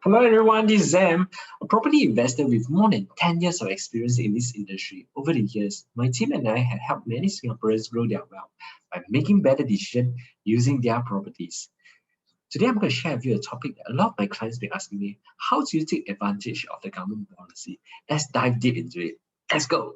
Hello everyone, this is Zam, a property investor with more than 10 years of experience in this industry. Over the years, my team and I have helped many Singaporeans grow their wealth by making better decisions using their properties. Today, I'm going to share with you a topic that a lot of my clients have been asking me: how do you take advantage of the government policy? Let's dive deep into it. Let's go.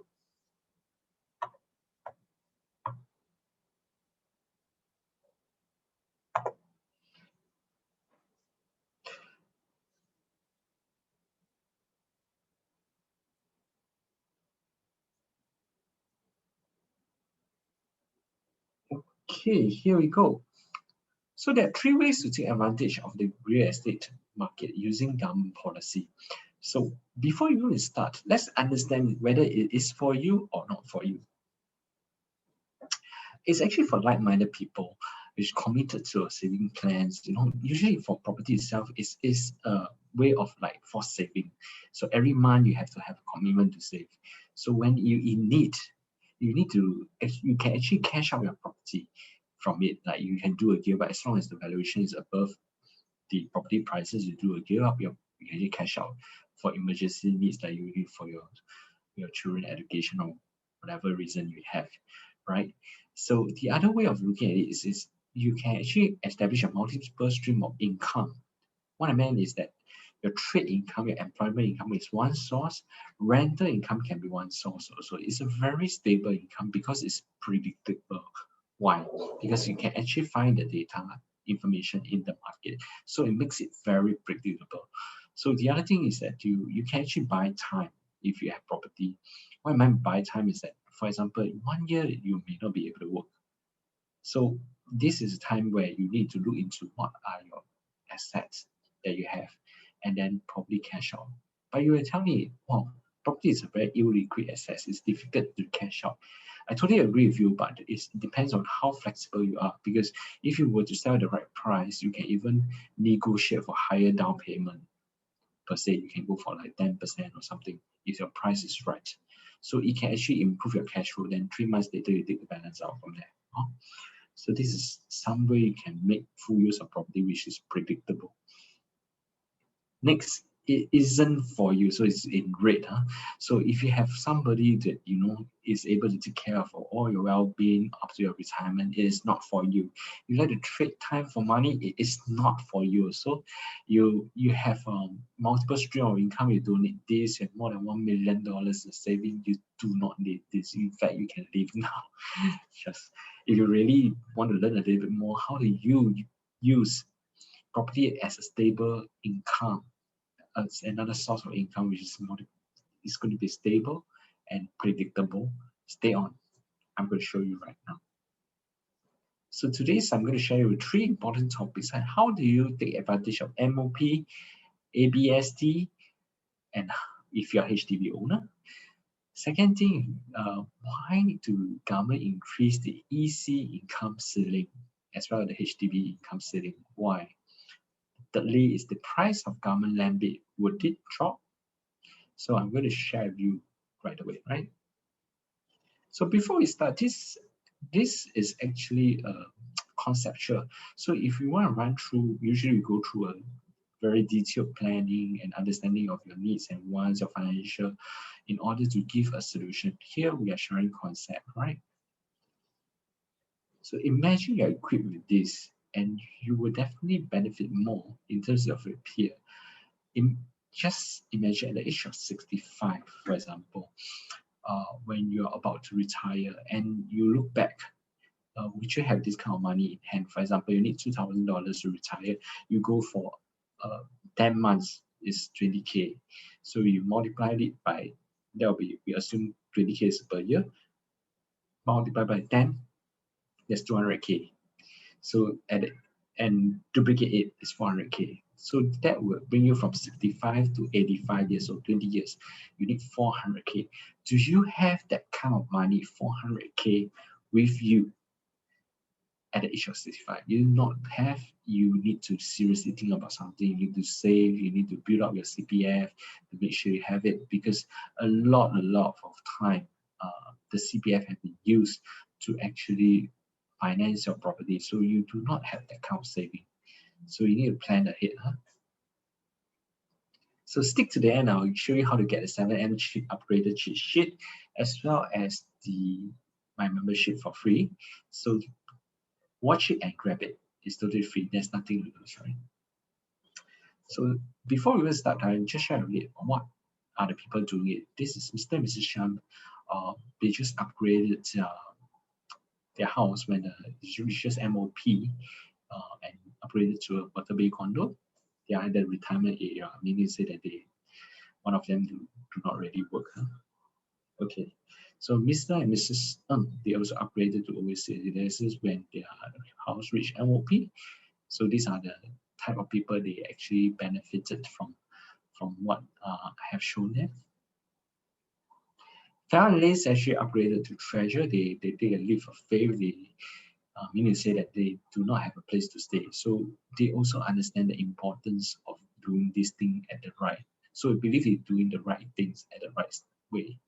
Okay, here we go. So there are three ways to take advantage of the real estate market using government policy. So before you start, let's understand whether it is for you or not for you. It's actually for like-minded people which committed to saving plans. Usually for property itself is a way of like forced saving. So every month you have to have a commitment to save. So when you can actually cash out your property from it. Like you can do a give up as long as the valuation is above the property prices. You do a give up, you can actually cash out for emergency needs, like you need for your children education or whatever reason you have, right? So the other way of looking at it is you can actually establish a multiple stream of income. What I meant is that your trade income, your employment income is one source. Rental income can be one source also. It's a very stable income because it's predictable. Why? Because you can actually find the data information in the market. So it makes it very predictable. So the other thing is that you can actually buy time if you have property. What I meant by time is that, for example, in 1 year you may not be able to work. So this is a time where you need to look into what are your assets that you have and then probably cash out. But you will tell me, wow, property is a very illiquid asset. It's difficult to cash out. I totally agree with you, but it depends on how flexible you are. Because if you were to sell at the right price, you can even negotiate for higher down payment. Per se, you can go for like 10% or something if your price is right. So it can actually improve your cash flow. Then 3 months later, you take the balance out from there. So this is some way you can make full use of property, which is predictable. Next, it isn't for you, so it's in red. So if you have somebody that is able to take care of all your well-being up to your retirement, it is not for you. You like to trade time for money, it is not for you. So you have multiple stream of income. You don't need this. You have more than $1 million in saving. You do not need this. In fact, you can leave now. Just if you really want to learn a little bit more, how do you use property as a stable income, as another source of income, which is going to be stable and predictable. Stay on. I'm going to show you right now. So today, I'm going to share you 3 important topics on how do you take advantage of MOP, ABSD, and if you're a HDB owner. Second thing, why do government increase the EC income ceiling as well as the HDB income ceiling? Why? Thirdly, is the price of government land bid, would it drop? So I'm going to share with you right away, right? So before we start, this is actually conceptual. So if you want to run through, usually we go through a very detailed planning and understanding of your needs and wants, your financial, in order to give a solution. Here we are sharing concept, right? So imagine you're equipped with this, and you will definitely benefit more in terms of your peer. Just imagine at the age of 65, for example, when you're about to retire and you look back, would you have this kind of money in hand? For example, you need $2,000 to retire. You go for 10 months is 20K. So you multiply it by, we assume 20K is per year. Multiply by 10, that's 200K. So and duplicate it is 400K. So that will bring you from 65 to 85 years old, 20 years. You need 400K. Do you have that kind of money, 400K, with you at the age of 65? You do not have. You need to seriously think about something. You need to save. You need to build up your CPF to make sure you have it, because a lot of time, the CPF has been used to actually finance your property. So you do not have that kind of saving. So you need to plan ahead. So stick to the end. I'll show you how to get the 7M upgraded cheat sheet, as well as my membership for free. So watch it and grab it. It's totally free. There's nothing to lose, right? So before we even start, I'll just share a bit on what are the people doing it. This is Mr. and Mrs. Sham. They just upgraded their house when it reached just MOP and upgraded to a water bay condo. They are in the retirement area, meaning say that one of them do not really work. Huh? Okay, so Mr. and Mrs. They also upgraded to overseas residences when their house reached MOP. So these are the type of people they actually benefited from what I have shown there. Families actually upgraded to treasure. They take a leap of faith. They meaning to say that they do not have a place to stay. So they also understand the importance of doing this thing at the right. So I believe they're doing the right things at the right way.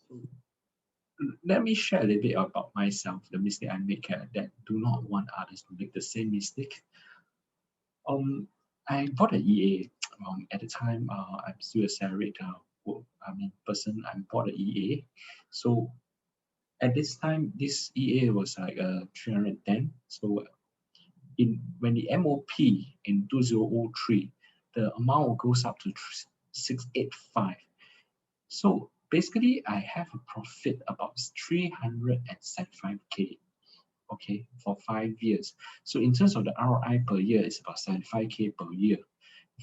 So let me share a little bit about myself, the mistake I make that do not want others to make the same mistake. I bought an EA. At the time, I'm still a salaried person. I bought an EA. So at this time, this EA was like 310. So when the MOP in 2003, the amount goes up to 685. So basically, I have a profit about 375K. Okay, for 5 years. So in terms of the ROI per year, it's about 75K per year.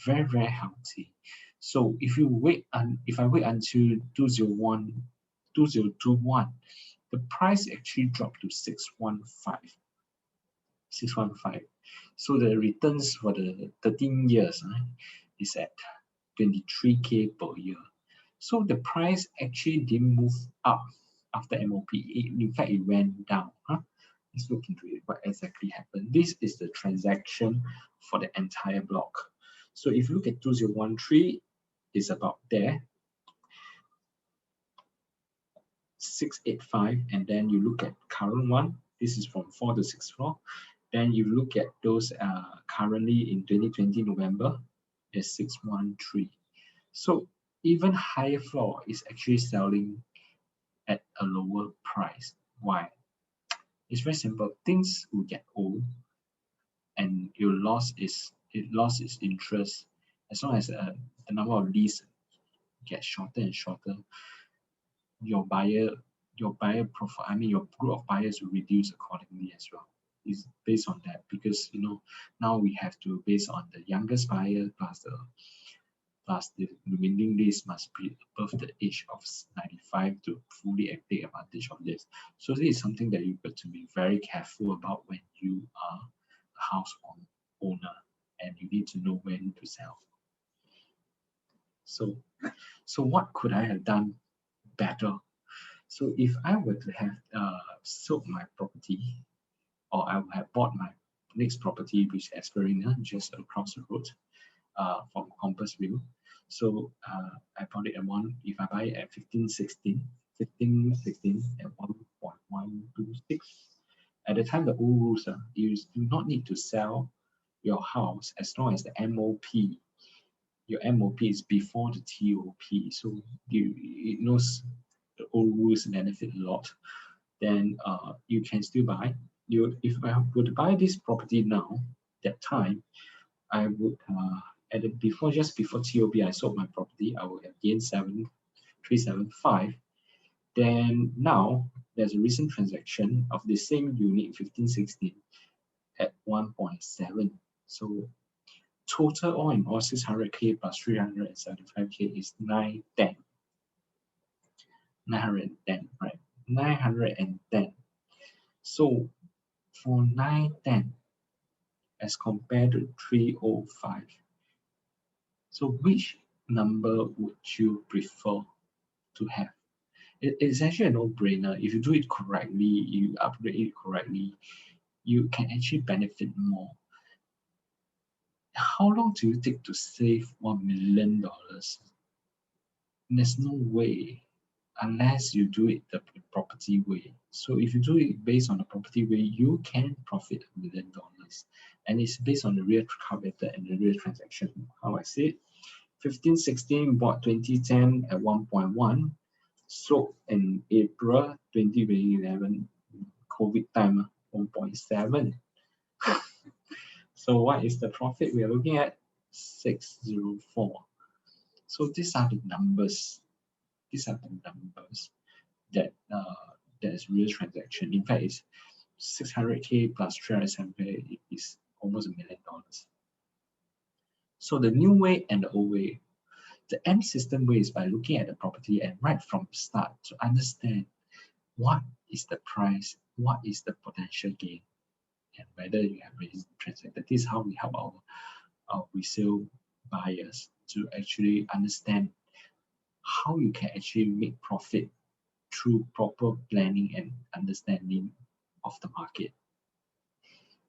Very, very healthy. So if I wait until 2021, the price actually dropped to 615. 615. So the returns for the 13 years is at 23K per year. So the price actually didn't move up after MOP. In fact, it went down. Let's look into it, what exactly happened. This is the transaction for the entire block. So if you look at 2013, it's about there, 685, and then you look at current one. This is from 4 to 6 floor. Then you look at those currently in 2020 November, is 613. So even higher floor is actually selling at a lower price. Why? It's very simple. Things will get old, and you lost its interest as long as the number of leases gets shorter and shorter. Your profile, your group of buyers will reduce accordingly as well. It's based on that, because now we have to base on the youngest buyer plus the remaining list must be above the age of 95 to fully take advantage of this. So this is something that you've got to be very careful about when you are a house owner, and you need to know when to sell. So what could I have done better? So if I were to have sold my property, or I would have bought my next property, which is Esperina, just across the road from Compassville. So I bought it at if I buy it at 1516 at 1.126. At the time, the old rules, you do not need to sell your house as long as the MOP, your MOP is before the TOP. So it knows the old rules benefit a lot. Then you can still buy. If I would buy this property now, that time, I would just before TOP, I sold my property. I would have gained 7,375. Then now there's a recent transaction of the same unit 1516 at 1.7. So total all in all 600K plus 375K is 910. 910, right? 910. So for 910 as compared to 305. So which number would you prefer to have? It's actually a no-brainer. If you do it correctly, you upgrade it correctly, you can actually benefit more. How long do you take to save $1 million? There's no way, unless you do it the property way. So if you do it based on the property way, you can profit $1 million. points, and it's based on the real calculator and the real transaction. How I see it: 1516 bought 2010 at 1.1, sold in April 2011, COVID time 1.7. So what is the profit we are looking at? 604. So these are the numbers. These are the numbers that that is real transaction. In fact, it's 600K plus 370 is almost $1 million. So the new way and the old way. The M system way is by looking at the property and right from the start to understand what is the price, what is the potential gain, and whether you have really transacted. This is how we help our resale buyers to actually understand how you can actually make profit through proper planning and understanding of the market.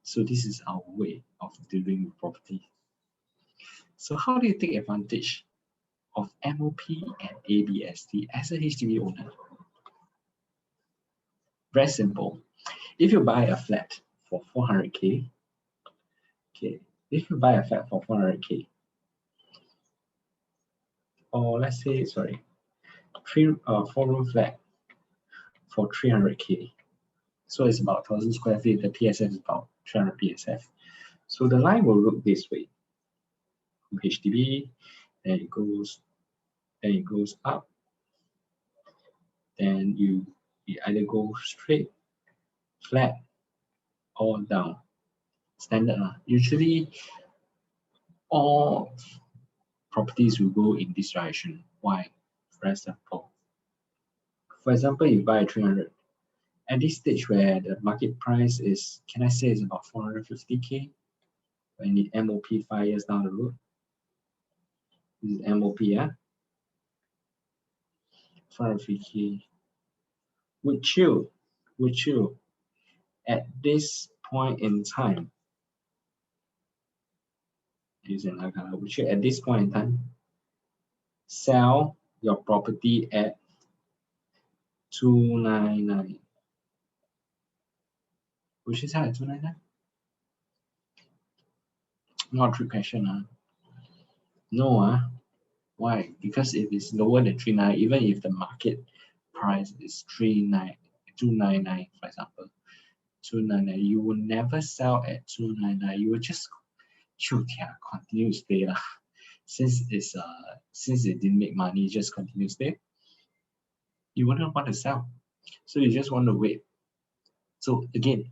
So this is our way of dealing with property. So how do you take advantage of MOP and ABSD as a HDB owner? Very simple. If you buy a flat for 400K, if you buy a flat for 400K, or let's say, sorry, 4-room flat for 300K, so it's about 1,000 square feet. The PSF is about 300 PSF. So the line will look this way: from HDB, then it goes up, then you either go straight, flat, or down. Standard. Usually all properties will go in this direction. Why? Very simple. For example, you buy a 300. At this stage where the market price is, can I say it's about 450K? When the MOP 5 years down the road. This is MOP, yeah? 450K. Would you at this point in time, would you at this point in time sell your property at 299? Would you sell at 299? Not a trick question. No. Why? Because if it's lower than 399, even if the market price is 299, for example, 299, you will never sell at 299. You will just continue to stay lah. Since it didn't make money, just continue to stay. You wouldn't want to sell, so you just want to wait. So again,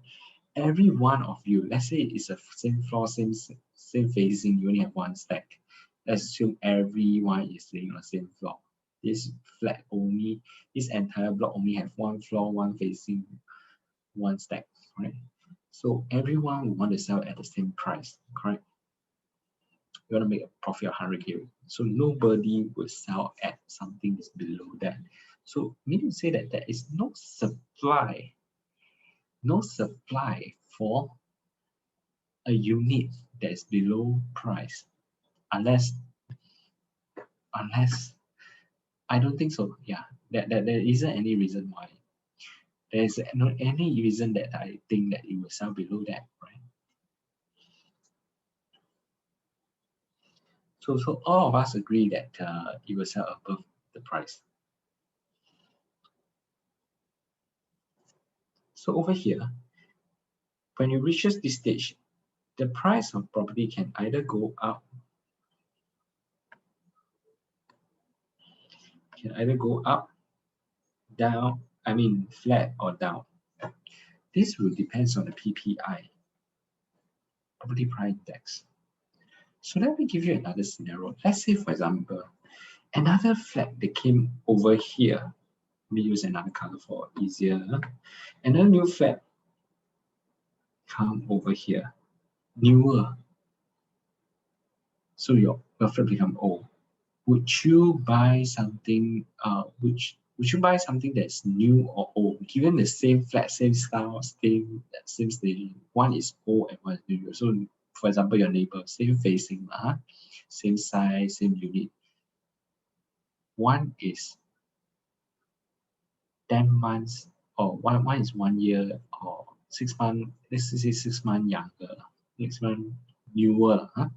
every one of you, let's say it's a same floor, same facing, you only have one stack. Let's assume everyone is staying on the same floor. This entire block only have one floor, one facing, one stack, right? So everyone will want to sell at the same price, correct? You want to make a profit of 100K. So nobody will sell at something that's below that. So meaning to say that there is no supply for a unit that is below price, unless I don't think so. Yeah, that there isn't any reason why. There's not any reason that I think that it will sell below that, right? So all of us agree that it will sell above the price. So over here, when it reaches this stage, the price of property can either go up, down, flat or down. This will depend on the PPI, property price index. So let me give you another scenario. Let's say, for example, another flat that came over here. Let me use another color for easier. Another new flat come over here, newer. So your flat become old. Would you buy something? Would you buy something that's new or old? Given the same flat, same style, same staging, one is old and one is new. So, for example, your neighbor, same facing, same size, same unit. One is 10 months, or one is 1 year, or 6 months. Let's say 6 months younger. 6 months newer, huh?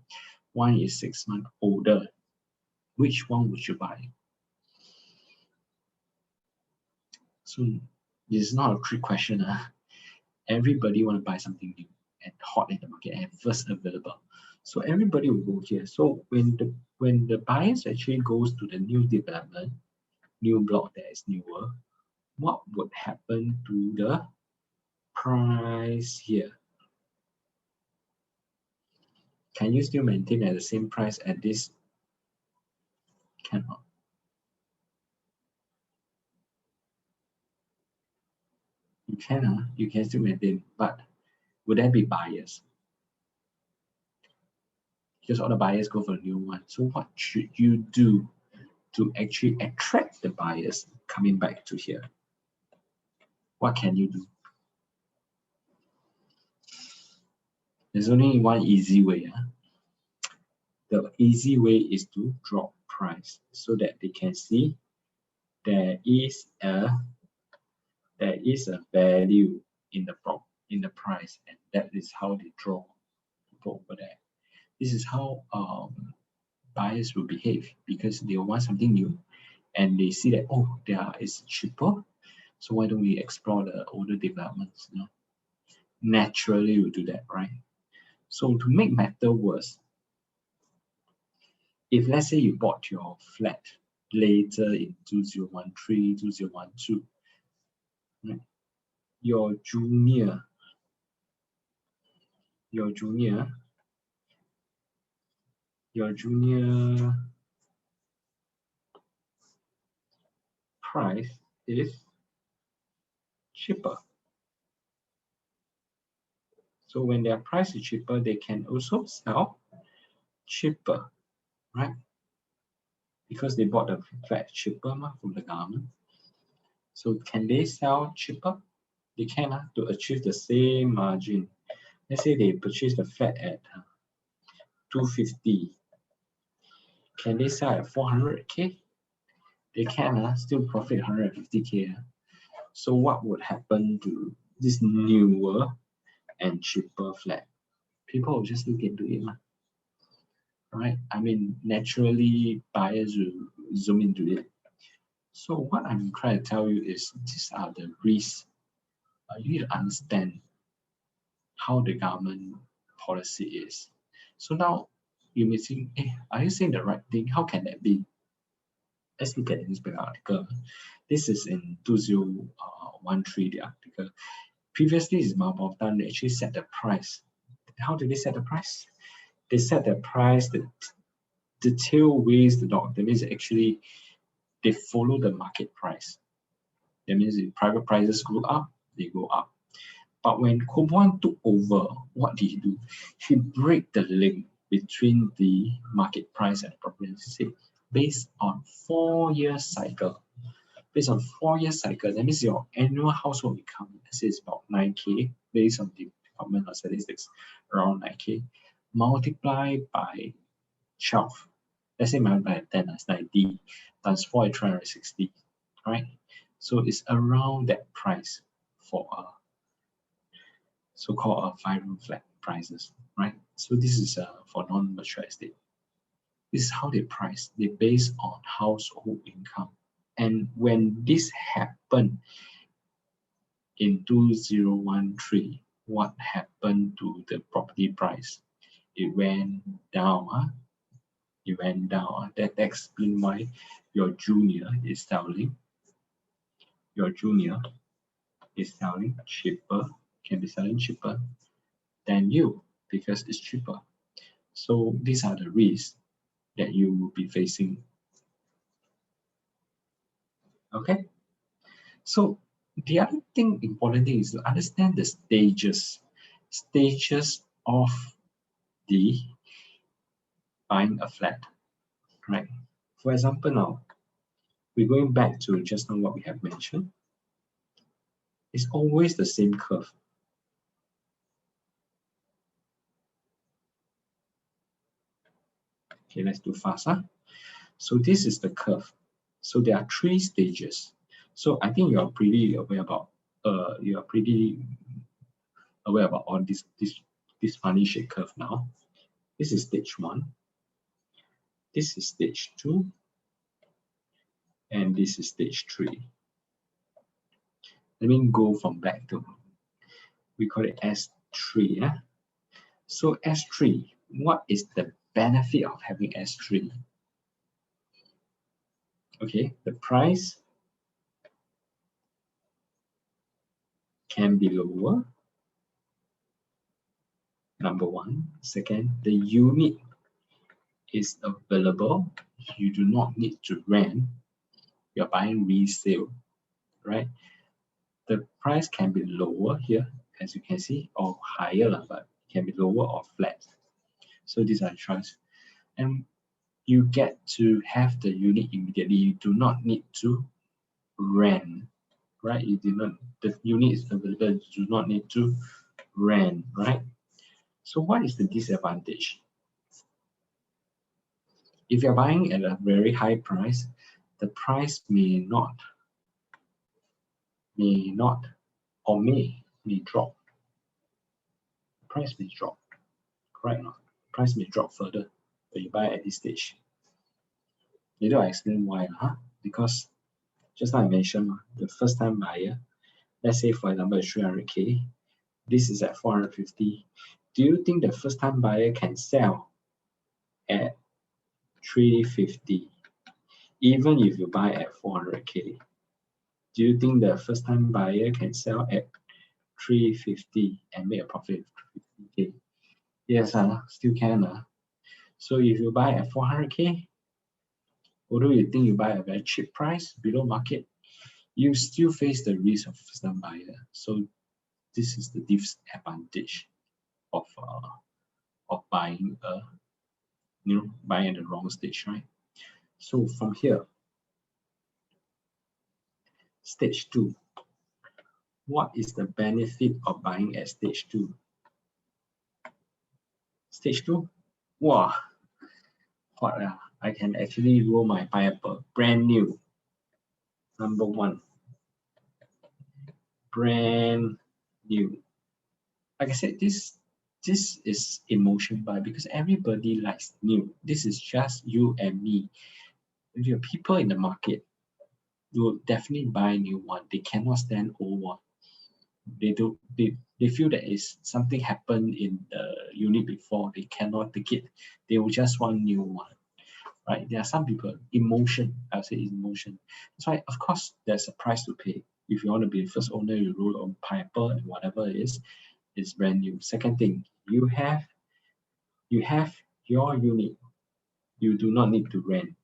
One is 6 months older. Which one would you buy? So this is not a trick question. Huh? Everybody want to buy something new and hot in the market and first available. So everybody will go here. So when the buyers actually goes to the new development, new block that is newer, what would happen to the price here? Can you still maintain at the same price at this? Cannot. You can, you can still maintain, but would there be buyers? Because all the buyers go for the new one. So what should you do to actually attract the buyers coming back to here? What can you do? There's only one easy way. The easy way is to drop price so that they can see there is a value in the price, and that is how they draw people over there. This is how buyers will behave, because they want something new and they see that, oh, it's cheaper, so why don't we explore the older developments? Naturally we do that, right? So to make matter worse, if let's say you bought your flat later in 2013, 2012, right? Your junior price is cheaper. So when their price is cheaper, they can also sell cheaper, right? Because they bought the flat cheaper from the government. So can they sell cheaper? They can to achieve the same margin. Let's say they purchase the flat at 250. Can they sell at 400K? They can still profit 150K. So what would happen to this newer and cheaper flat? People will just look into it, right? I mean, naturally buyers will zoom into it. So what I'm trying to tell you is these are the risks. You need to understand how the government policy is. So now you may think, hey, are you saying the right thing? How can that be? Let's look at the newspaper article. This is in 2013, the article. Previously, is MOP they actually set the price. How did they set the price? They set the price, the tail wags the dog. That means actually they follow the market price. That means if private prices go up, they go up. But when Kobuan took over, what did he do? He break the link between the market price and the property based on 4-year cycle. Based on 4-year cycle, that means your annual household income, let's say it's about 9K, based on the Department of Statistics, around 9K, multiply by 12. Let's say multiply by 10, that's 90, times 4 is 360, right? So it's around that price for a so-called a 5-room flat prices, right? So this is for non-mature estate. This is how they price. They base on household income. And when this happened in 2013, what happened to the property price? It went down. It went down. That explains why your junior is selling. Your junior is selling cheaper, can be selling cheaper than you because it's cheaper. So these are the risks that you will be facing. Okay. So the other important thing is to understand the stages of the buying a flat, right? For example, now we're going back to just now what we have mentioned. It's always the same curve. Okay, let's do faster. So this is the curve. So there are 3 stages. So I think you are pretty aware about all these this funny shape curve now. This is stage 1. This is stage 2. And this is stage 3. Let me go from back to, we call it S3. Yeah? So S3, what is the benefit of having S3? Okay, the price can be lower. Number 1. Second, the unit is available. You do not need to rent. You're buying resale, right? The price can be lower here, as you can see, or higher, but it can be lower or flat. So these are choices. And you get to have the unit immediately. You do not need to rent, right? You do not, the unit is available. You do not need to rent, right? So what is the disadvantage? If you're buying at a very high price, the price may drop. The price may drop, correct? Not? Price may drop further when you buy at this stage. Later I explain why, because just like I mentioned, the first time buyer, let's say for example it's 300K, this is at 450. Do you think the first time buyer can sell at 350 even if you buy at 400K? Do you think the first time buyer can sell at 350 and make a profit of 350K? Yes, still can. So if you buy at 400K, although you think you buy a very cheap price below market, you still face the risk of first time buyer. So this is the disadvantage of buying buying at the wrong stage, right? So from here, stage 2. What is the benefit of buying at stage 2? Stage 2, wow, what? I can actually roll my pineapple, brand new. Number 1, brand new. Like I said, this is emotion buy because everybody likes new. This is just you and me. If you're people in the market, you will definitely buy new one. They cannot stand old one. They feel that is something happened in the unit before. They cannot take it. They will just want new one. Right? There are some people, emotion. I'll say emotion. That's why, of course, there's a price to pay. If you want to be the first owner, you roll on pineapple and whatever it is, it's brand new. Second thing, you have your unit. You do not need to rent.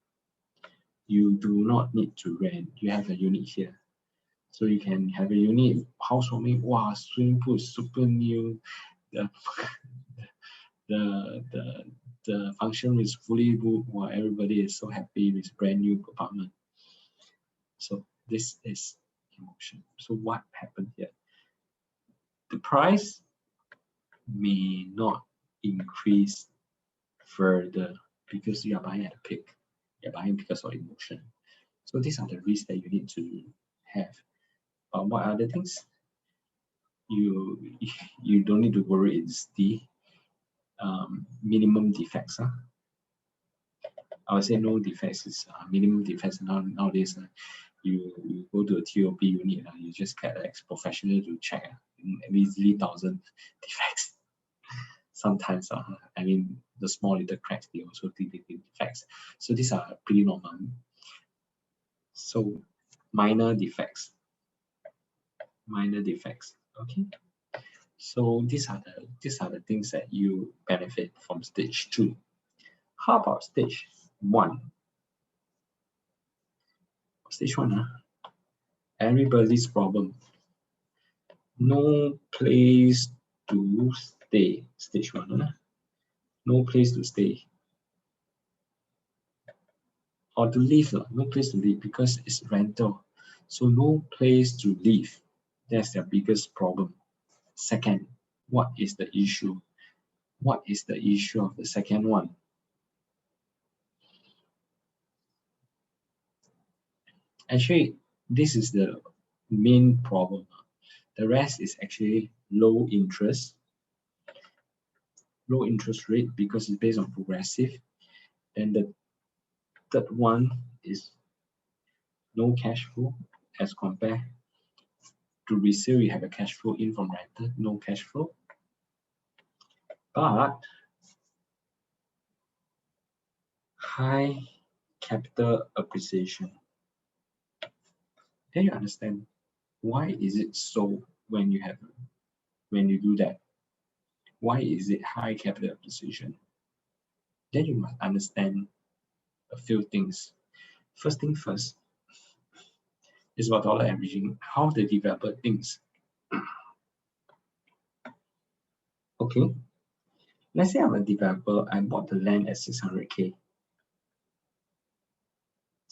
You do not need to rent. You have a unit here. So you can have a unit, housewarming, wow, swimming pool is super new. The function is fully booked. Wow, everybody is so happy with brand new apartment. So this is emotion. So what happened here? The price may not increase further because you are buying at a peak. You're buying because of emotion. So these are the risks that you need to have. But what are the things? You don't need to worry. It's the minimum defects. I would say no defects is minimum defects. Nowadays, you go to a TOP unit, you just get an ex-professional to check easily 1,000 defects. Sometimes, I mean, the small little cracks, they also detect defects. So these are pretty normal. So minor defects. Okay. So these are the things that you benefit from stage 2. How about stage 1? Stage 1, everybody's problem. No place to stay. Stage 1, no place to stay. Or to live, no place to live because it's rental. So no place to live. That's their biggest problem. Second, what is the issue? What is the issue of the second one? Actually, this is the main problem. The rest is actually low interest, low interest rate because it's based on progressive. Then the third one is no cash flow as compared to resale. You have a cash flow in from rental, no cash flow. But high capital appreciation. Then you understand why is it so when you do that. Why is it high capital appreciation? Then you must understand a few things. First thing first is about dollar averaging, how the developer thinks. Okay, let's say I'm a developer, I bought the land at 600K.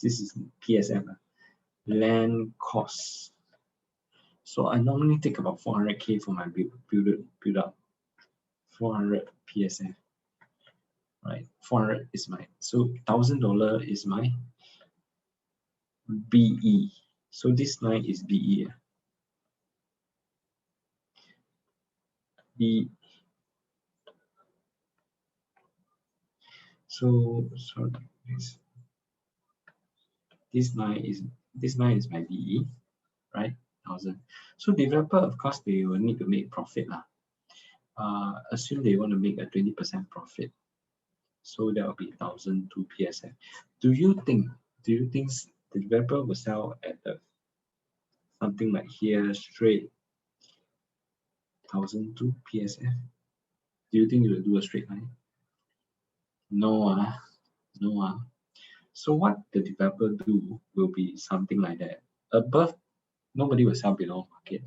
This is PSF, land costs. So I normally take about 400K for my build up. 400 PSF, right? 400 is my, so $1,000 is my BE. So this line is BE. So sorry, this line is my BE, right? 1,000. So developer, of course, they will need to make profit lah. Assume they want to make a 20% profit. So that will be 1,002 PSF. Do you think the developer will sell at something like here straight 1,002 PSF? Do you think you will do a straight line? No. So what the developer do will be something like that. Above, nobody will sell below market.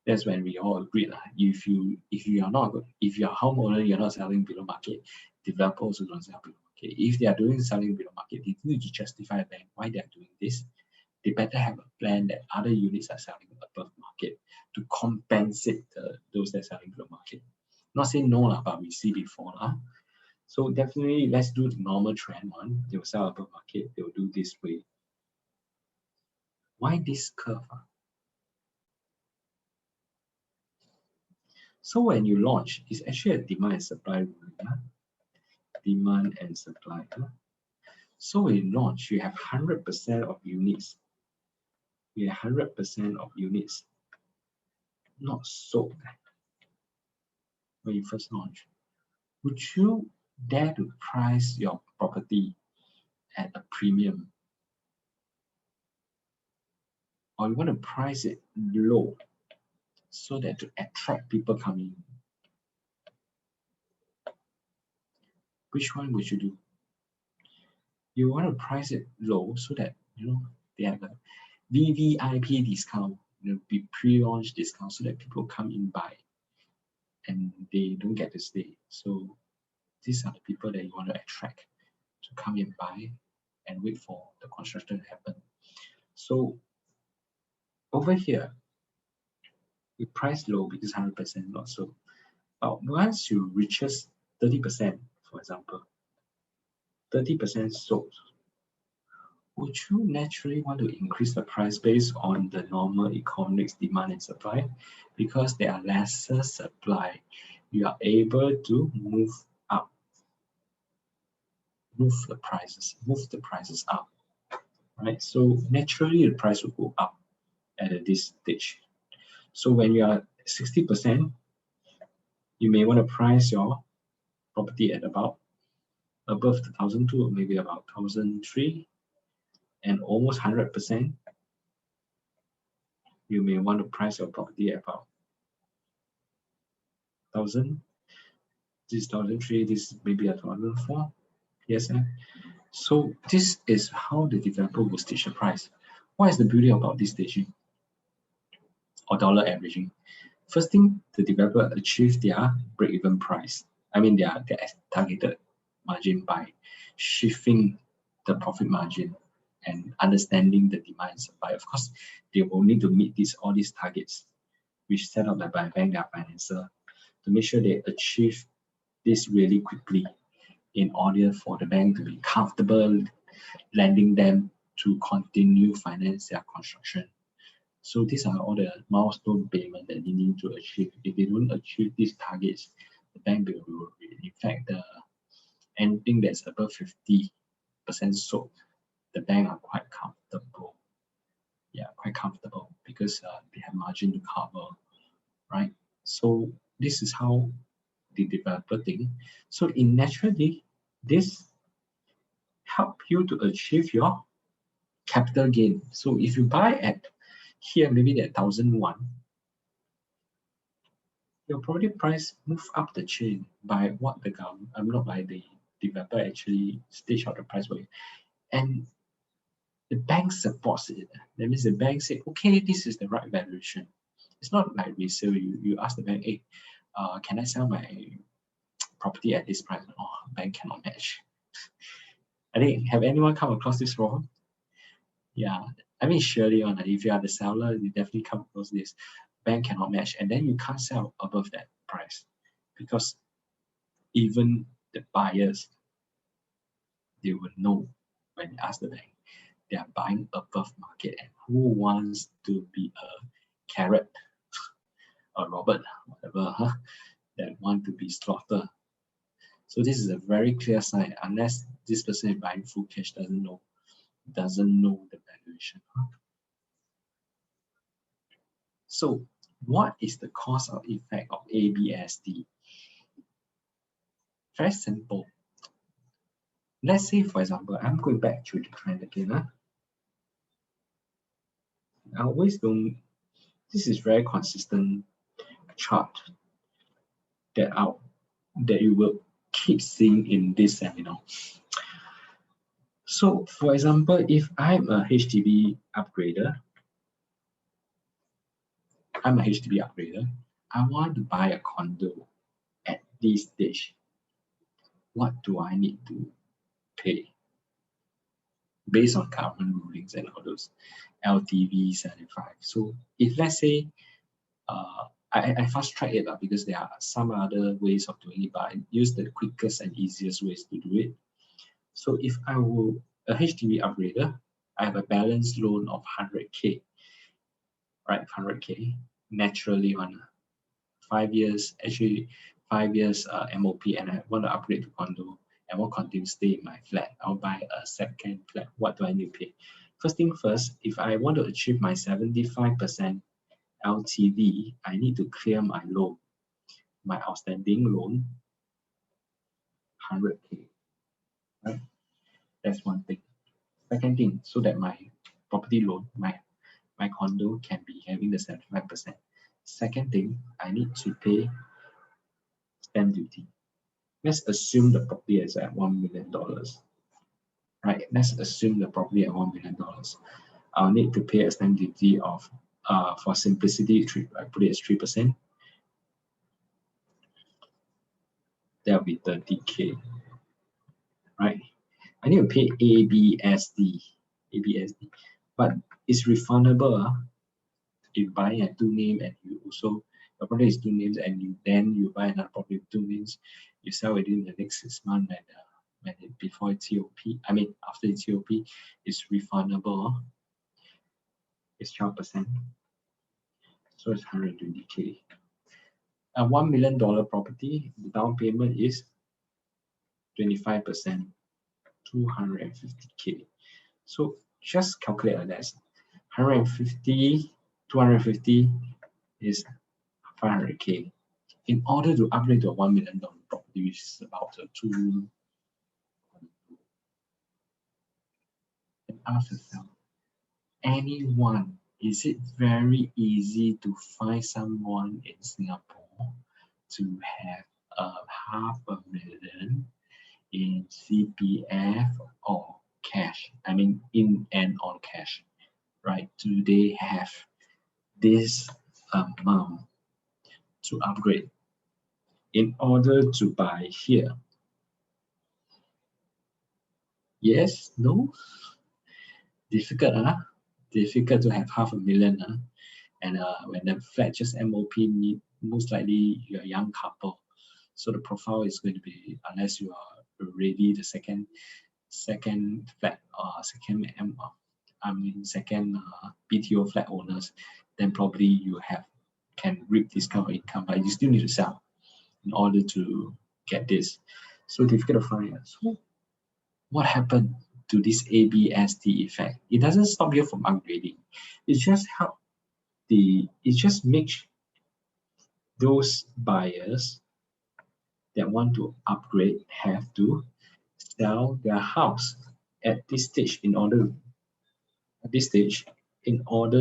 That's when we all agree lah. If you're a homeowner, you're not selling below market, developer also don't sell below market. If they are doing selling below market, they need to justify a bank why they are doing this. They better have a plan that other units are selling above market to compensate those that are selling below market. Not saying no lah, but we see before lah. So definitely let's do the normal trend one. They will sell above market, they will do this way. Why this curve? So when you launch, it's actually a demand and supply rule. Demand and supply. So when you launch, you have 100% of units. You have 100% of units not sold when you first launch. Would you dare to price your property at a premium? Or you want to price it low so that to attract people coming? Which one would you do? You want to price it low so that they have a VVIP discount, be pre-launch discount so that people come in buy and they don't get to stay. So these are the people that you want to attract to come in buy and wait for the construction to happen. So over here, you price low because 100% not so. But once you reaches 30%, for example, 30% sold, would you naturally want to increase the price based on the normal economics, demand and supply? Because there are lesser supply, you are able to move the prices up, right? So naturally the price will go up at this stage. So when you are 60%, you may want to price your property at about above 1,002, maybe about 1,003, and almost 100%. You may want to price your property at about 1,000. This 1,003, this maybe at 1,004. Yes, sir. So this is how the developer will stage the price. What is the beauty about this staging or dollar averaging? First thing, the developer achieves their break-even price. I mean their targeted margin by shifting the profit margin and understanding the demand and supply. Of course, they will need to meet all these targets, which set up by bank, their financer, to make sure they achieve this really quickly in order for the bank to be comfortable lending them to continue finance their construction. So these are all the milestone payment that you need to achieve. If you don't achieve these targets, the bank will, in fact, anything that's above 50% sold, the bank are quite comfortable. Yeah, quite comfortable because they have margin to cover, right? So this is how the developer think. So in naturally, this help you to achieve your capital gain. So if you buy at here, maybe at 1,001, your property price move up the chain by what the government, not by the developer actually stage out the price for you. And the bank supports it. That means the bank said, okay, this is the right valuation. It's not like resale. You ask the bank, hey, can I sell my property at this price? Oh, bank cannot match. I think, have anyone come across this wrong? Yeah, I mean, surely on if you are the seller, you definitely come across this. Bank cannot match, and then you can't sell above that price because even the buyers, they will know when you ask the bank, they are buying above market, and who wants to be a carrot or Robert, whatever, that want to be slaughtered. So this is a very clear sign. Unless this person is buying full cash, doesn't know the valuation. So what is the cause or effect of ABSD? Very simple. Let's say, for example, I'm going back to the trend again. I always don't. This is very consistent chart that you will keep seeing in this seminar. So, for example, if I'm a HDB upgrader, I want to buy a condo at this stage. What do I need to pay? Based on government rulings and all those LTV 75. So if let's say I fast track it because there are some other ways of doing it, but I use the quickest and easiest ways to do it. So if I will a HDB upgrader, I have a balance loan of 100K, right? 100K naturally on 5 years, actually 5 years MOP, and I want to upgrade to condo. I will continue to stay in my flat. I'll buy a second flat. What do I need to pay? First thing first, if I want to achieve my 75% LTV, I need to clear my loan, my outstanding loan, 100K. Right? That's one thing. Second thing, so that my property loan, my condo can be having the 75%. Second thing, I need to pay stamp duty. Let's assume the property is at $1 million. Right? Let's assume the property at $1 million. I'll need to pay a stamp duty of, for simplicity, I put it as 3%. That'll be 30K. Right? I need to pay ABSD, but it's refundable. If buying at two names and you also your property is two names and you buy another property with two names, you sell within the next 6 months and before TOP, I mean after the TOP, it's refundable. It's 12%, so it's 120K. A $1 million property, the down payment is 25%, 250K. So just calculate on that. 150, 250 is 500K. In order to upgrade to a $1 million property, which is about a 2-room, and ask yourself, anyone, is it very easy to find someone in Singapore to have $500,000 in CPF or cash? I mean, in and on cash, right? Do they have this amount to upgrade in order to buy here? Yes, no? Difficult, difficult to have $500,000, and when the flat just MOP, most likely you're a young couple, so the profile is going to be, unless you are already the second flat or second second BTO flat owners, then probably you can reap this kind of income, but you still need to sell in order to get this. So difficult to find. So what happened to this ABSD effect? It doesn't stop you from upgrading. It just makes those buyers that want to upgrade have to sell their house at this stage in order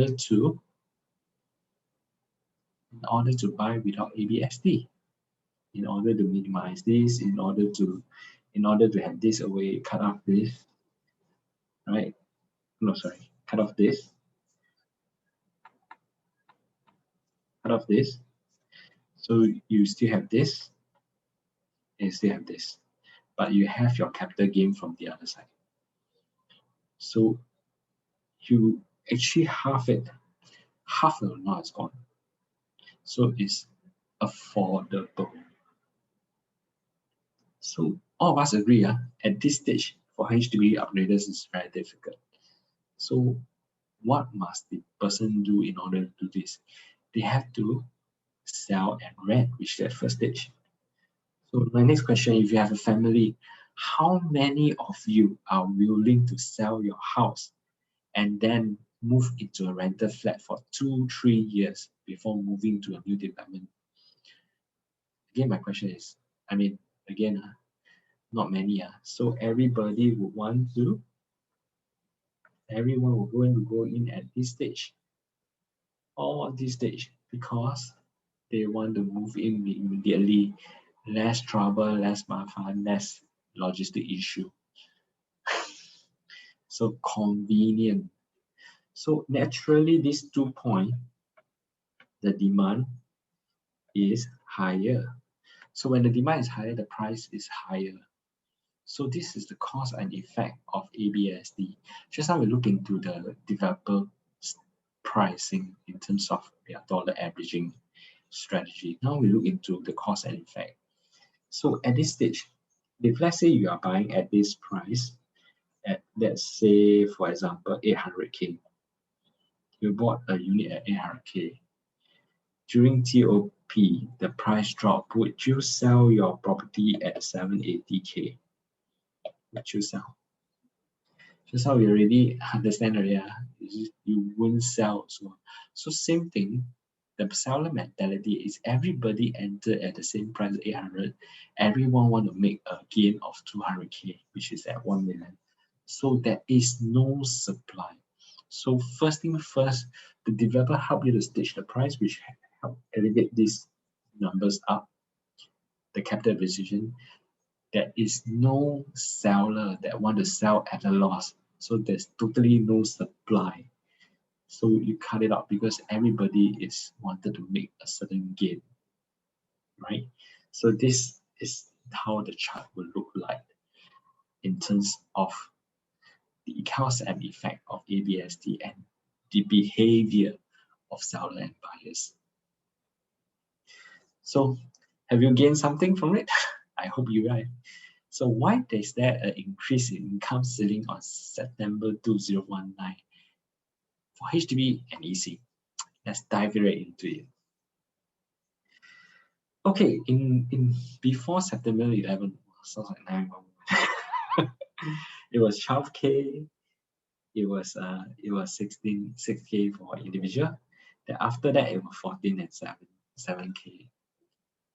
to buy without ABSD, in order to minimize this, in order to have this away, cut off this, right? No, sorry, cut off this, so you still have this and you still have this, but you have your capital gain from the other side. So you actually half the amount is gone. So it's affordable. So all of us agree, at this stage for HDB upgraders is very difficult. So what must the person do in order to do this? They have to sell and rent, which is the first stage. So my next question, if you have a family, how many of you are willing to sell your house and then move into a rental flat for 2-3 years before moving to a new development? Again, my question is, not many. So everyone will going to go in at this stage, or this stage, because they want to move in immediately, less trouble, less mafan, less logistic issue. So convenient. So naturally, these 2 points, the demand is higher. So when the demand is higher, the price is higher. So this is the cause and effect of ABSD. Just now we look into the developer pricing in terms of their dollar averaging strategy. Now we look into the cause and effect. So at this stage, if let's say you are buying at this price, at let's say for example 800K, you bought a unit at 800K. During TOP, the price drop. Would you sell your property at 780K? Would you sell? Just how we already understand earlier, you won't sell. So same thing. The seller mentality is everybody enter at the same price, 800. Everyone want to make a gain of 200K, which is at 1 million. So there is no supply. So first thing first, the developer help you to stage the price, which help elevate these numbers up, the capital acquisition. There is no seller that want to sell at a loss. So there's totally no supply. So you cut it out because everybody is wanted to make a certain gain, right? So this is how the chart will look like in terms of the cause and effect of ABSD and the behavior of seller and buyers. So have you gained something from it? I hope you right. So why is there an increase in income ceiling on September 2019 for HDB and EC? Let's dive right into it. Okay, in before September 11, sounds like 9 months. It was 12K. It was 6K for individual. Then after that, it was 14 and 7K.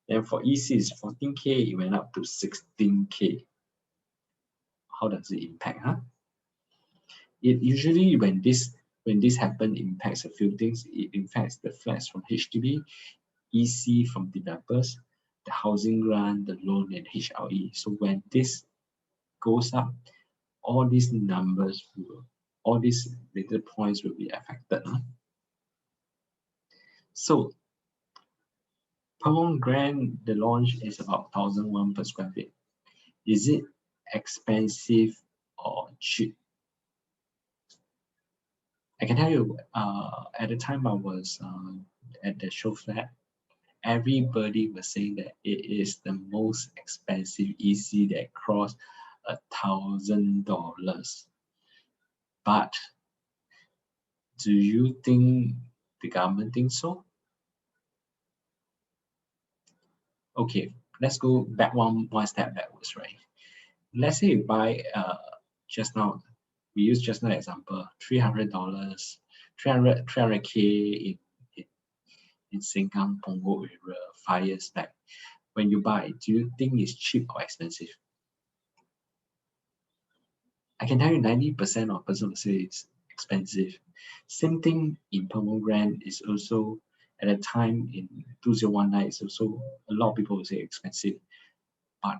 Then for EC is 14K. It went up to 16K. How does it impact? It usually when this happens, impacts a few things. It impacts the flats from HDB, EC from developers, the housing grant, the loan, and HLE. So when this goes up, all these numbers all these little points will be affected. So per grant, the launch is about 1,001 per square feet. Is it expensive or cheap? I can tell you, at the time I was at the show flat, everybody was saying that it is the most expensive EC that crossed $1,000. But Do you think the government thinks so? Okay, let's go back one step backwards, right? Let's say you buy just now, we use just now example, $300, 300K in Sengkang, Punggol area 5 years back. When you buy, do you think it's cheap or expensive? I can tell you 90% of person will say it's expensive. Same thing in Pomegranate is also at a time in 2019, it's also a lot of people will say expensive. But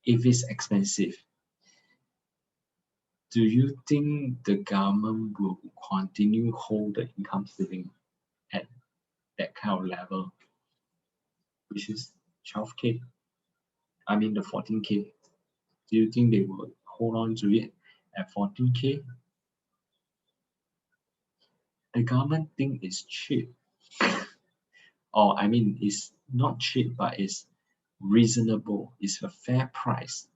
if it's expensive, do you think the government will continue hold the income ceiling at that kind of level, which is 12K? I mean the 14K. Do you think they will hold on to it at 14K? The government think it's cheap. Or I mean, it's not cheap, but it's reasonable. It's a fair price.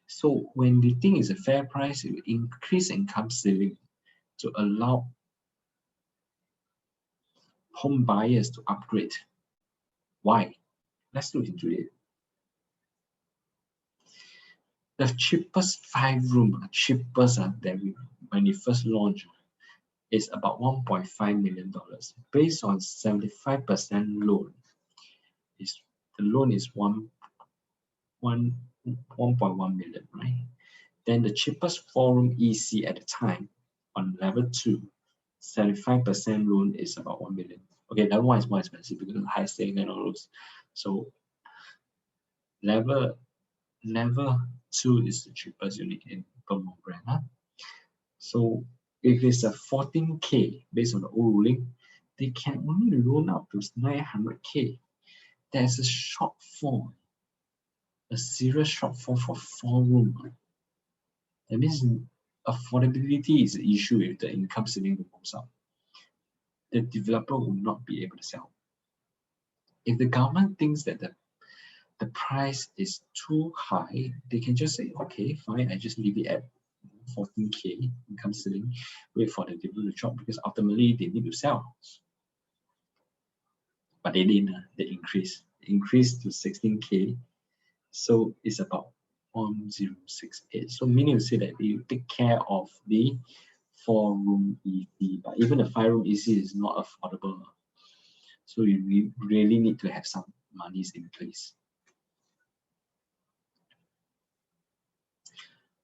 So when they think it's a fair price, it will increase income ceiling to allow home buyers to upgrade. Why? Let's look into it. The cheapest 5-room, cheapest that when we first launched, is about $1.5 million based on 75% loan. The loan is 1.1 million, right? Then the cheapest 4-room EC at the time on level 2, 75% loan is about 1 million. Okay, that one is more expensive because of high staying and all those. So level 2 is the cheapest unit in Pomegranate. Huh? So if it's a 14K based on the old ruling, they can only loan up to 900K. There's a shortfall, a serious shortfall for 4-room. That means affordability is an issue if the income ceiling goes up. The developer will not be able to sell. If the government thinks that the price is too high, they can just say, okay, fine, I just leave it at 14K income ceiling, wait for the developer to drop because ultimately they need to sell. But they didn't, they increased to 16K. So it's about 1068. So meaning to say that they take care of the 4-room EC, but even the 5-room EC is not affordable. So you really need to have some monies in place.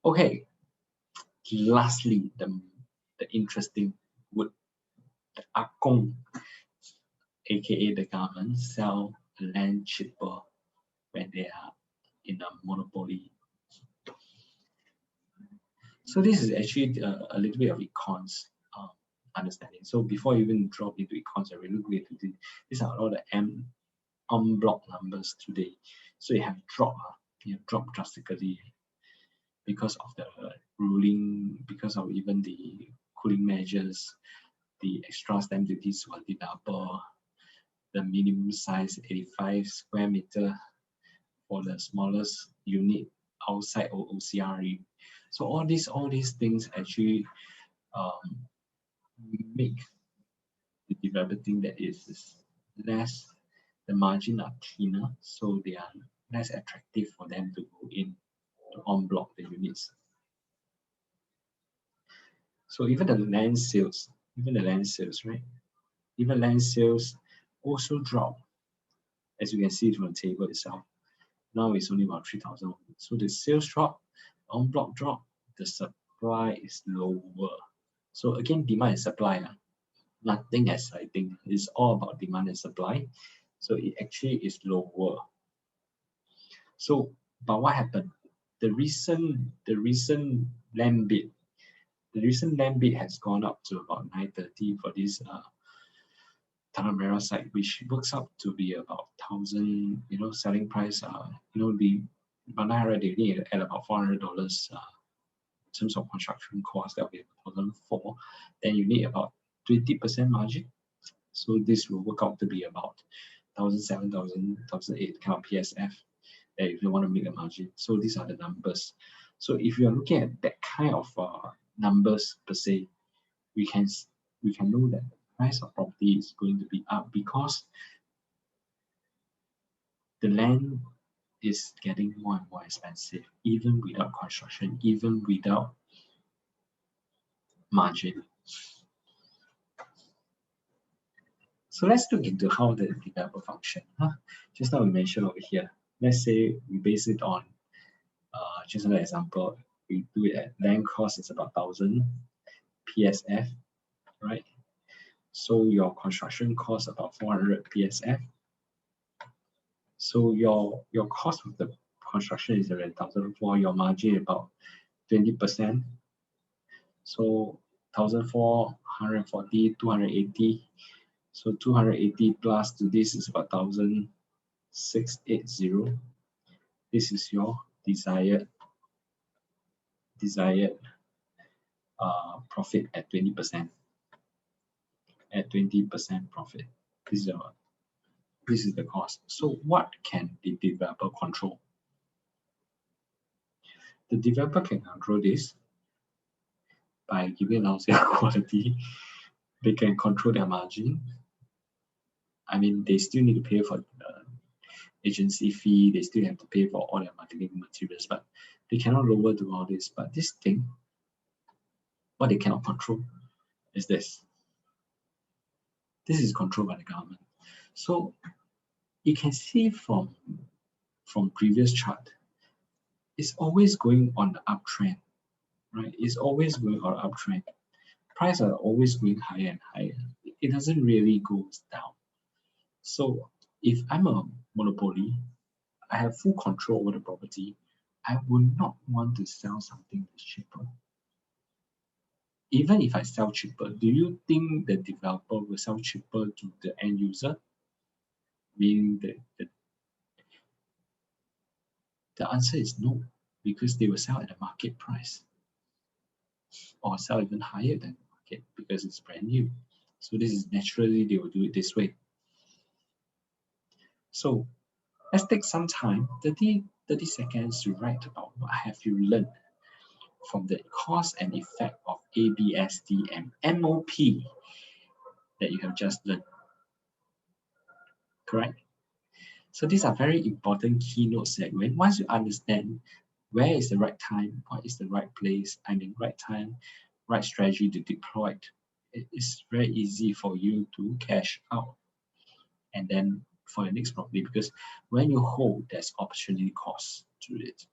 Okay, lastly, the interesting would the Akong, aka the government, sell land cheaper when they are in a monopoly. So this is actually a little bit of econs understanding. So before you even drop into econs, I really look into these are all the en bloc numbers today. So it have dropped drastically because of the ruling, because of even the cooling measures, the extra stamp duties were deductible, the minimum size 85 square meter for the smallest unit outside OCRE. So all these things actually make the developer think that is less, the margin are thinner, so they are less attractive for them to go in to en bloc the units. So even the land sales, right? Even land sales also drop, as you can see from the table itself. Now it's only about 3,000. So the sales drop, en bloc drop, the supply is lower. So again, demand and supply, nothing exciting. It's all about demand and supply. So it actually is lower. So, but what happened? The recent land bid, has gone up to about 930 for this Tanah Merah site, which works out to be about 1,000. Selling price. The Banana they need at about $400 in terms of construction cost. That will be 1,004. Then you need about 20% margin. So this will work out to be about 1,007, 1,008 kind of PSF if you want to make a margin. So these are the numbers. So if you are looking at that kind of numbers per se, we can we can know that the price of property is going to be up because the land is getting more and more expensive, even without construction, even without margin. So let's look into how the developer function. Just now we mentioned over here. Let's say we base it on, just an example, we do it at land cost is about 1,000 PSF, right? So your construction cost about 400 PSF. So your cost of the construction is around 1,004. Your margin about 20%. So 1,440, 280. So 280 plus to this is about 1,680. This is your desired profit at 20%. At 20% profit. This is the cost. So what can the developer control? The developer can control this by giving lousy quality. They can control their margin. I mean, they still need to pay for the agency fee. They still have to pay for all their marketing materials, but they cannot lower do all this. But this thing, what they cannot control is this. This is controlled by the government. So you can see from previous chart, it's always going on the uptrend, right? It's always going on the uptrend. Prices are always going higher and higher. It doesn't really go down. So if I'm a monopoly, I have full control over the property. I would not want to sell something that's cheaper. Even if I sell cheaper, do you think the developer will sell cheaper to the end user? Meaning that the answer is no, because they will sell at the market price or sell even higher than the market because it's brand new. So this is naturally they will do it this way. So let's take some time, 30 seconds to write about what have you learned from the cause and effect of ABSD and MOP that you have just learned. Correct? So these are very important keynote segment. Once you understand where is the right time, what is the right place, right time, right strategy to deploy, it is very easy for you to cash out. And then for your next property, because when you hold, there's opportunity cost to it.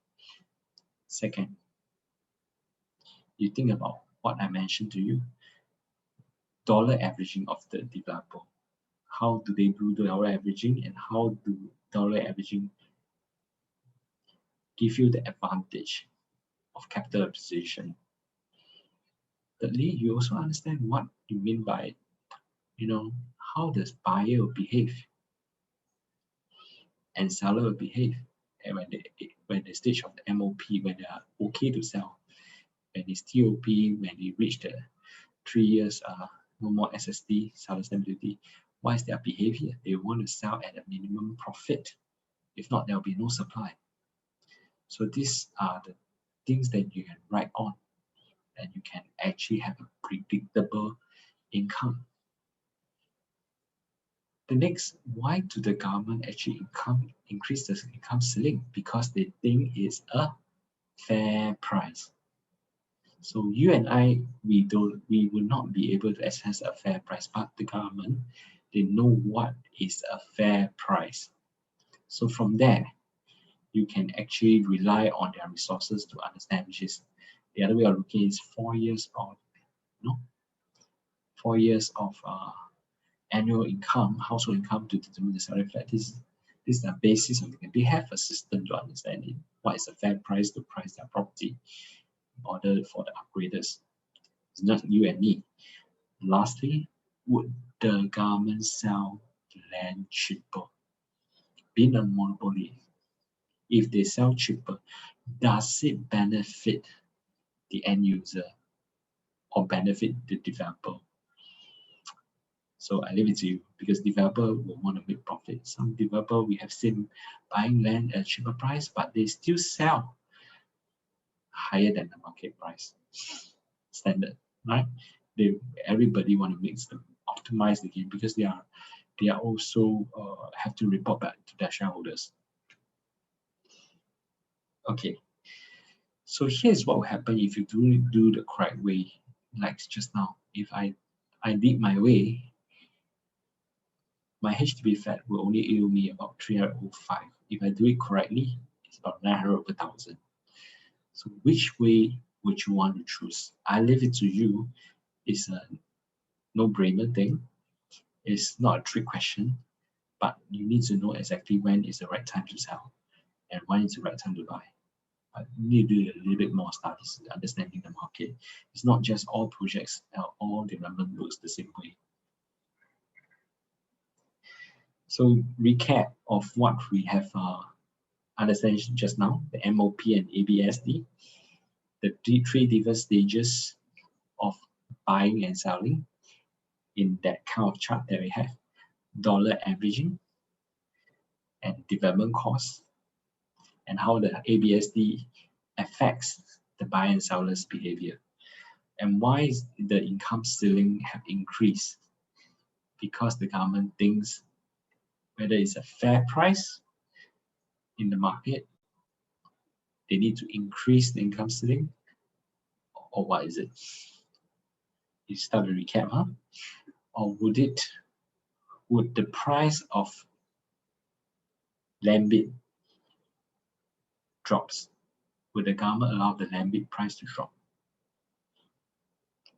Second, you think about what I mentioned to you, dollar averaging of the developer. How do they do dollar averaging, and how do dollar averaging give you the advantage of capital appreciation? Thirdly, you also understand what you mean by, how does buyer behave and seller behave, and when the stage of the MOP, when they are okay to sell, when it's TOP, when they reach the 3 years, no more SSD, seller stamp duty, what is their behavior? They want to sell at a minimum profit. If not, there will be no supply. So these are the things that you can write on, and you can actually have a predictable income. The next, why do the government actually increase the income ceiling? Because they think it's a fair price. So you and I, we will not be able to access a fair price, but the government, they know what is a fair price. So from there, you can actually rely on their resources to understand, which is the other way of looking is 4 years of, 4 years of annual income, household income to determine the salary flat. This is the basis of it. They have a system to understand it. What is a fair price to price their property in order for the upgraders. It's not you and me. Lastly, would the government sell land cheaper? Being a monopoly, if they sell cheaper, does it benefit the end user or benefit the developer? So I leave it to you, because developer will want to make profit. Some developer we have seen buying land at a cheaper price, but they still sell higher than the market price standard, right? everybody want to make them optimize the game, because they are also have to report back to their shareholders. Okay, so here's what will happen if you do the correct way. Like just now, if I did my way, my HDB flat will only yield me about 305. If I do it correctly, it's about 900 per thousand. So which way would you want to choose? I leave it to you. It's a no-brainer thing. It's not a trick question, but you need to know exactly when is the right time to sell and when is the right time to buy. But you need to do a little bit more studies, understanding the market. It's not just all projects, all development works the same way. So recap of what we have understand just now, the MOP and ABSD, the three different stages of buying and selling in that kind of chart that we have, dollar averaging and development costs, and how the ABSD affects the buyer and seller's behavior, and why the income ceiling have increased. Because the government thinks whether it's a fair price in the market, they need to increase the income ceiling, or what is it? You start to recap, huh? Or would the price of land bid drops? Would the government allow the land bid price to drop?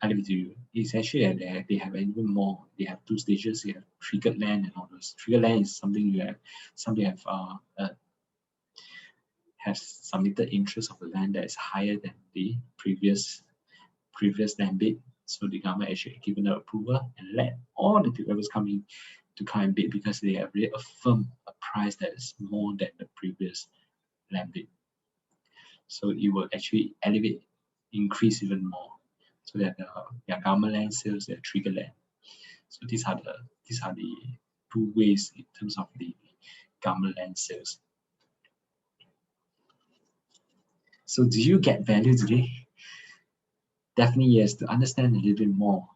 I leave it to you. It's actually they have even more. They have two stages. They have triggered land and all those. Triggered land is something have submitted interest of the land that is higher than the previous land bid. So the government actually given the approval and let all the developers come in to come and bid, because they have really affirmed a price that is more than the previous land bid. So it will actually increase even more. So that the government land sales, their trigger land. So these are the two ways in terms of the government land sales. So do you get value today? Definitely yes. To understand a little bit more,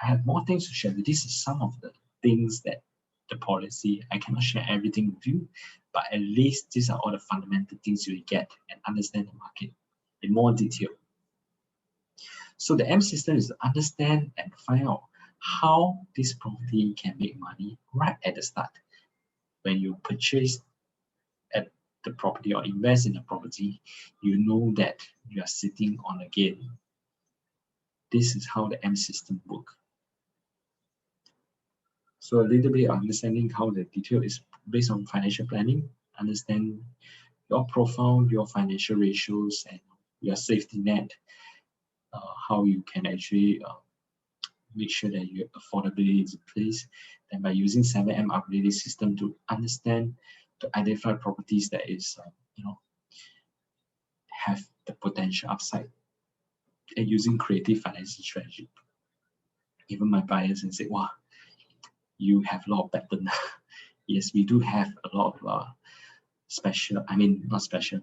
I have more things to share. This is some of the things that the policy. I cannot share everything with you, but at least these are all the fundamental things you will get and understand the market in more detail. So the M system is to understand and find out how this property can make money right at the start. When you purchase at the property or invest in a property, you know that you are sitting on a gain. This is how the M system works. So a little bit of understanding how the detail is based on financial planning, understand your profile, your financial ratios, and your safety net, how you can actually make sure that your affordability is in place. Then by using 7M upgrading system to understand, to identify properties that is, have the potential upside, and using creative financing strategy. Even my buyers and say, wow, you have a lot of pattern. Yes, we do have a lot of not special,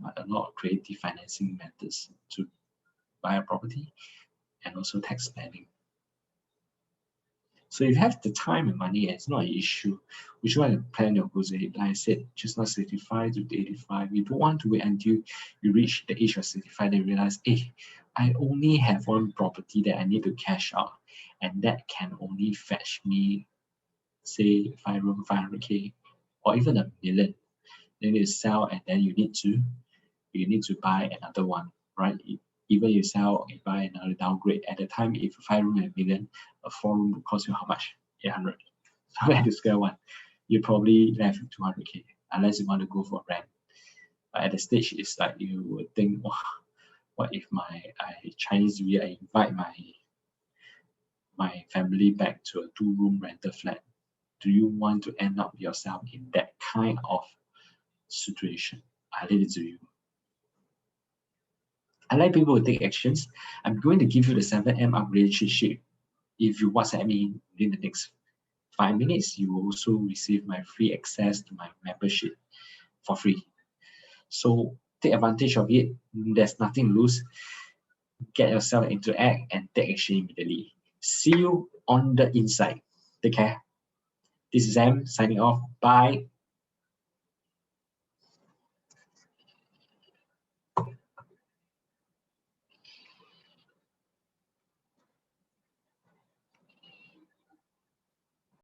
but a lot of creative financing methods to buy a property, and also tax planning. So if you have the time and money, it's not an issue. We should want to plan your goals. Like I said, just not 65 to 85. You don't want to wait until you reach the age of 65 and realize, hey, I only have one property that I need to cash out, and that can only fetch me, say, 5-room, 500K, or even $1 million. Then you sell, and then you need to buy another one, right? Even you sell, you buy another downgrade. At the time, if 5-room and $1 million, a 4-room will cost you how much? 800. So at the square one, you're probably left with 200K, unless you want to go for rent. But at the stage, it's like you would think, oh, what if Chinese New Year, I invite my family back to a 2-room rental flat? Do you want to end up yourself in that kind of situation? I leave it to you. I like people who take actions. I'm going to give you the 7M upgrade cheat sheet. If you WhatsApp me within the next 5 minutes, you will also receive my free access to my membership for free. So take advantage of it. There's nothing to lose. get yourself into act and take action immediately. See you on the inside. Take care. This is Sam signing off. Bye.